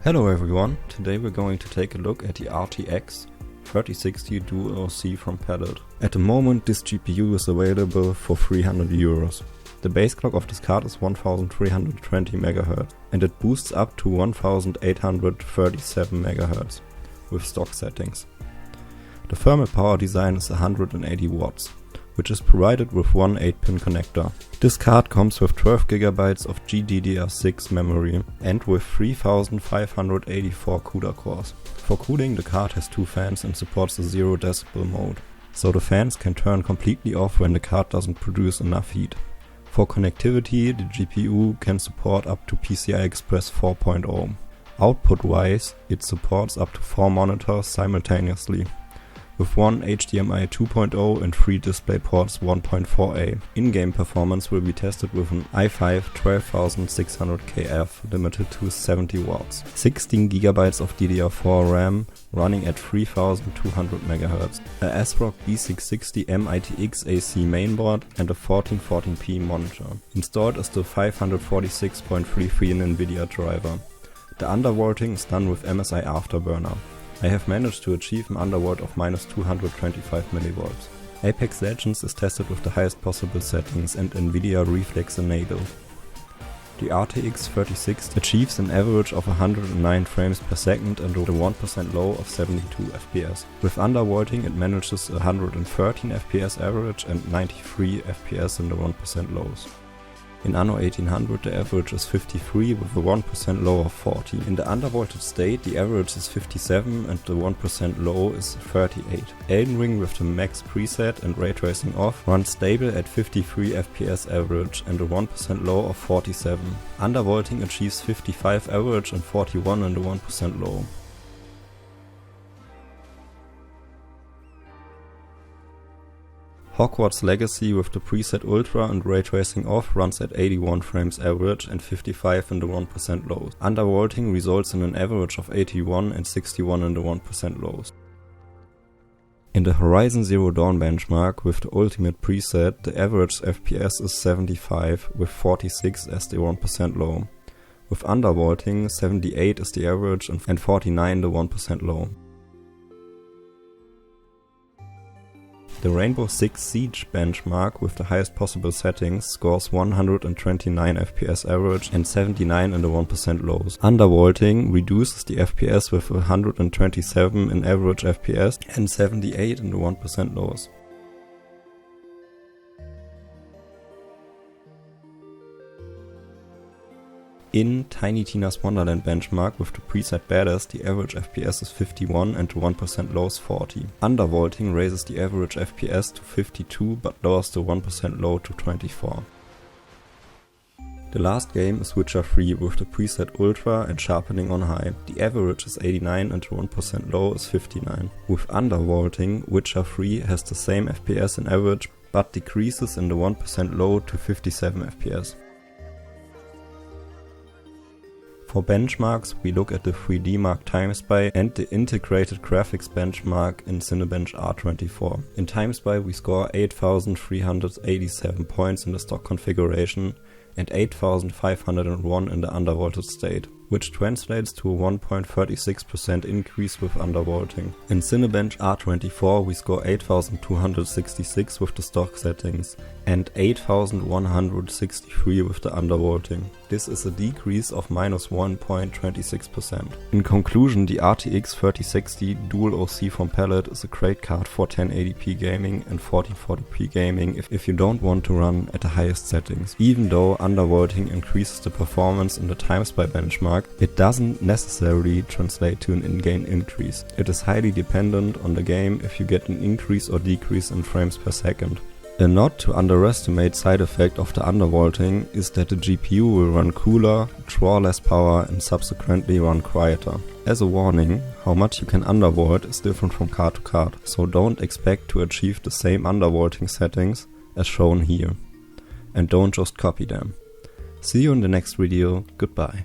Hello everyone, today we're going to take a look at the RTX 3060 Dual OC from Palit. At the moment this GPU is available for €300. The base clock of this card is 1320 MHz and it boosts up to 1837 MHz with stock settings. The thermal power design is 180 watts, which is provided with one 8-pin connector. This card comes with 12GB of GDDR6 memory and with 3584 CUDA cores. For cooling, the card has two fans and supports the 0 decibel mode, so the fans can turn completely off when the card doesn't produce enough heat. For connectivity, the GPU can support up to PCI Express 4.0. Output-wise, it supports up to 4 monitors simultaneously, with one HDMI 2.0 and 3 DisplayPorts 1.4a. In-game performance will be tested with an i5 12600KF limited to 70 watts, 16GB of DDR4 RAM running at 3200 MHz, a ASRock B660 MITX AC mainboard and a 1440p monitor. Installed is the 546.33 NVIDIA driver. The undervolting is done with MSI Afterburner. I have managed to achieve an undervolt of minus 225 mV. Apex Legends is tested with the highest possible settings and NVIDIA Reflex enabled. The RTX 3060 achieves an average of 109 frames per second and a 1% low of 72 FPS. With undervolting it manages 113 FPS average and 93 FPS in the 1% lows. In Anno 1800 the average is 53 with a 1% low of 40. In the undervolted state the average is 57 and the 1% low is 38. Eldenring with the max preset and ray tracing off runs stable at 53 FPS average and a 1% low of 47. Undervolting achieves 55 average and 41 in the 1% low. Hogwarts Legacy with the preset Ultra and ray tracing off runs at 81 frames average and 55 in the 1% lows. Undervolting results in an average of 81 and 61 in the 1% lows. In the Horizon Zero Dawn benchmark with the ultimate preset, the average FPS is 75 with 46 as the 1% low. With undervolting, 78 is the average and 49 the 1% low. The Rainbow Six Siege benchmark with the highest possible settings scores 129 FPS average and 79 in the 1% lows. Undervolting reduces the FPS with 127 in average FPS and 78 in the 1% lows. In Tiny Tina's Wonderland benchmark with the preset Badass, the average FPS is 51 and the 1% low is 40. Undervolting raises the average FPS to 52 but lowers the 1% low to 24. The last game is Witcher 3 with the preset Ultra and sharpening on high. The average is 89 and the 1% low is 59. With undervolting, Witcher 3 has the same FPS in average but decreases in the 1% low to 57 FPS. For benchmarks, we look at the 3D Mark TimeSpy and the integrated graphics benchmark in Cinebench R24. In TimeSpy we score 8,387 points in the stock configuration and 8,501 in the undervolted state, which translates to a 1.36% increase with undervolting. In Cinebench R24 we score 8,266 with the stock settings and 8,163 with the undervolting. This is a decrease of minus 1.26%. In conclusion, the RTX 3060 Dual OC from Palit is a great card for 1080p gaming and 1440p gaming if you don't want to run at the highest settings. Even though undervolting increases the performance in the TimeSpy benchmark, it doesn't necessarily translate to an in-game increase. It is highly dependent on the game if you get an increase or decrease in frames per second. A not to underestimate side effect of the undervolting is that the GPU will run cooler, draw less power and subsequently run quieter. As a warning, how much you can undervolt is different from card to card, so don't expect to achieve the same undervolting settings as shown here. And don't just copy them. See you in the next video, goodbye.